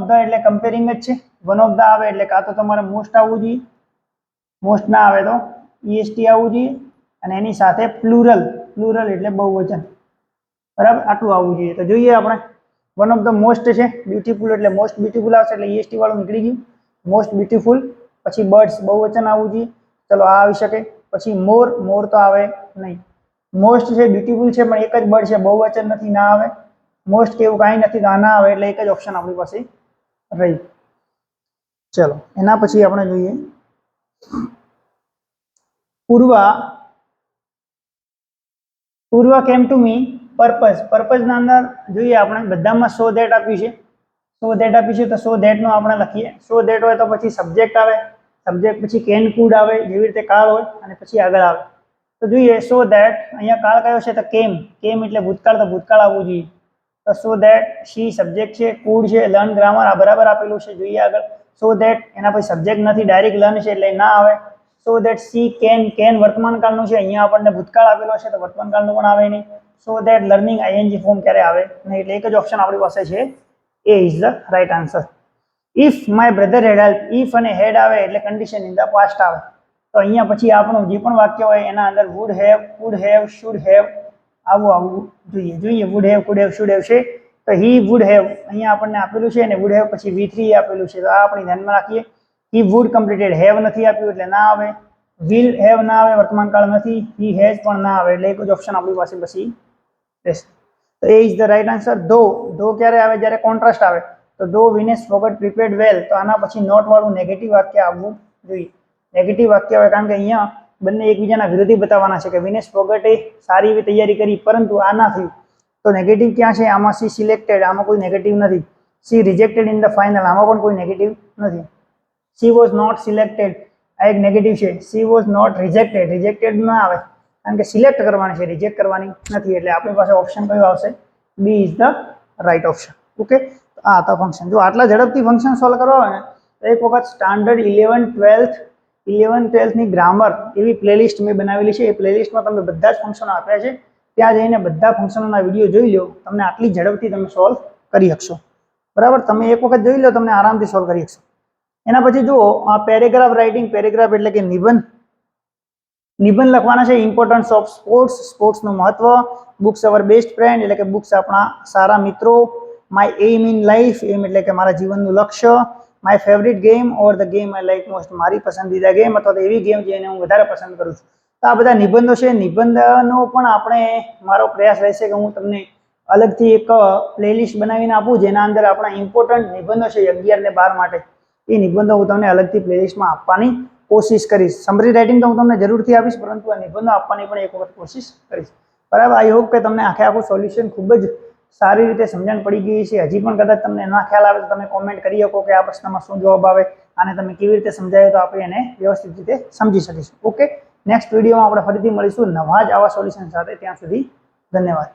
A: the એટલે કમ્પેરિંગ જ છે. વન ઓફ ધ આવે એટલે કાં તો તમારે મોસ્ટ આવવું જોઈએ, મોસ્ટ ના આવે તો EST આવવું જોઈએ અને એની સાથે પ્લુરલ એટલે બહુવચન. બરાબર, આટલું આવવું જોઈએ. તો જોઈએ આપણે વન ઓફ ધ મોસ્ટ છે, બ્યુટીફુલ એટલે મોસ્ટ બ્યુટીફુલ આવશે એટલે EST વાળું નીકળી ગયું. મોસ્ટ બ્યુટીફુલ, પછી બર્ડ્સ બહુવચન આવવું જોઈએ, ચલો આ આવી શકે. પછી મોર તો આવે નહીં. મોસ્ટ છે બ્યુટીફુલ છે પણ એક જ બર્ડ છે, બહુવચન નથી, ના આવે. મોસ્ટ કેવું કાંઈ નથી તો આ ના આવે એટલે એક જ ઓપ્શન આપણી પાસે રહી. ચલો એના પછી આપણે જોઈએ પૂર્વા કેમ ટુ મી પર્પઝ. પર્પઝના અંદર જોઈએ આપણે બધામાં સો ધેટ આપ્યું છે. સો ધેટ આપ્યું છે તો સો ધેટનો આપણે લખીએ. સો ધેટ હોય તો પછી સબ્જેક્ટ આવે, સબ્જેક્ટ પછી કેન કુડ આવે, જેવી રીતે કાળ હોય અને પછી આગળ આવે. તો જોઈએ સો ધેટ, અહીંયા કાળ કયો છે તો કેમ એટલે ભૂતકાળ, તો ભૂતકાળ આવવું જોઈએ. તો સો ધેટ શી સબ્જેક્ટ છે, કુડ છે, લર્ન ગ્રામર આ બરાબર આપેલું છે. જોઈએ આગળ સો ધેટ, એના પછી સબ્જેક્ટ નથી, ડાયરેક્ટ લર્ન છે એટલે ના આવે. સો ધેટ સી કેન વર્તમાન કાળનું છે, અહીંયા આપણને ભૂતકાળ આપેલો છે તો વર્તમાન કાળનું પણ આવે નહીં. So that learning ING form ક્યારે આવે નહીં એટલે એક જ ઓપ્શન આપણી પાસે છે, A is the right answer. If my brother had help, if અને હેડ આવે એટલે કન્ડિશન ઇન ધ પાસ્ટ આવે. તો અહીંયા પછી આપણું જે પણ વાક્ય હોય એના અંદર would have, could have, should have આવવું જોઈએ. Would have, could have, should have છે તો હી વુડ હેવ અહીંયા આપણને આપેલું છે અને વુડ હેવ પછી V3 આપેલું છે તો આ આપણે ધ્યાનમાં રાખીએ. હી વુડ કમ્પ્લીટેડ, હેવ નથી આપ્યું એટલે ના આવે. વિલ હેવ ના આવે, વર્તમાન કાળ નથી. હી હેઝ પણ ના આવે એટલે એક જ ઓપ્શન આપણી પાસે પછી રહેશે. તો એ ઇઝ ધ રાઈટ આન્સર. ધો ક્યારે આવે, જ્યારે કોન્ટ્રાસ્ટ આવે. તો ધો વિનેશ ફોગટ પ્રિપેર્ડ વેલ, તો આના પછી નોટ વાળું નેગેટિવ વાક્ય આવવું જોઈએ. નેગેટિવ વાક્ય હોય કારણ કે અહીંયા બંને એકબીજાના વિરોધી બતાવવાના છે કે વિનેશ ફોગટે સારી એવી તૈયારી કરી પરંતુ આ ના થયું. તો નેગેટિવ ક્યાં છે, આમાં સી સિલેક્ટેડ, આમાં કોઈ નેગેટિવ નથી. C rejected in the final, આમાં પણ કોઈ નેગેટિવ નથી. સી વોઝ નોટ સિલેક્ટેડ, આ એક નેગેટિવ છે. સી વોઝ નોટ રિજેક્ટેડ ના આવે કારણ કે સિલેક્ટ કરવાની છે, રિજેક્ટ કરવાની નથી. એટલે આપણી પાસે ઓપ્શન કયો આવશે, B is the right option. Okay, આ હતા ફંક્શન. જો આટલા ઝડપથી ફંક્શન સોલ્વ કરવા હોય ને તો એક વખત સ્ટાન્ડર્ડ 11-12ની ગ્રામર એવી પ્લેલિસ્ટ મેં બનાવેલી છે. એ પ્લેલિસ્ટમાં તમે બધા જ ફંક્શનો આપ્યા છે, ત્યાં જઈને બધા ફંક્શનોના વિડીયો જોઈ લો. તમને આટલી ઝડપથી તમે સોલ્વ કરી શકશો. બરાબર, તમે એક વખત જોઈ લો, તમને આરામથી સોલ્વ કરી શકશો. એના પછી જુઓ આ પેરેગ્રાફ રાઇટિંગ. પેરેગ્રાફ એટલે કે નિબંધ લખવાના છે. ઇમ્પોર્ટન્સ ઓફ સ્પોર્ટ્સનું મહત્વ. બુક્સ અવર બેસ્ટ ફ્રેન્ડ એટલે કે બુક્સ આપણા સારા મિત્રો. માય એમ ઇન લાઈફ, એમ એટલે કે મારા જીવનનું લક્ષ્ય. My favourite game or the game I like most, મારી પસંદીદા ગેમ અથવા તો એવી ગેમ જેને હું વધારે પસંદ કરું છું. તો આ બધા નિબંધો છે. નિબંધનો પણ આપણે મારો પ્રયાસ રહેશે કે હું તમને અલગથી એક પ્લેલિસ્ટ બનાવીને આપું જેના અંદર આપણા ઇમ્પોર્ટન્ટ નિબંધો છે 11 ને 12 માટે. એ નિબંધો હું તમને અલગથી પ્લેલિસ્ટમાં આપવાની કોશિશ કરીશ. સમરી રાઇટિંગ તો હું તમને જરૂરથી આપીશ, પરંતુ આ નિબંધો આપવાની પણ એક વખત કોશિશ કરીશ. બરાબર. આઈ હોપ કે તમને આખું સોલ્યુશન ખૂબ જ સારી રીતે સમજણ પડી ગઈ છે. હજી પણ કદાચ તમને ના ખ્યાલ આવે તો તમે કોમેન્ટ કરી શકો કે આ પ્રશ્નમાં શું જવાબ આવે, અને તમે કેવી રીતે સમજાયો તો આપણે એને વ્યવસ્થિત રીતે સમજી શકીશું. ઓકે, નેક્સ્ટ વિડીયોમાં આપણે ફરીથી મળીશું નવા જ આવા સોલ્યુશન સાથે. ત્યાં સુધી ધન્યવાદ.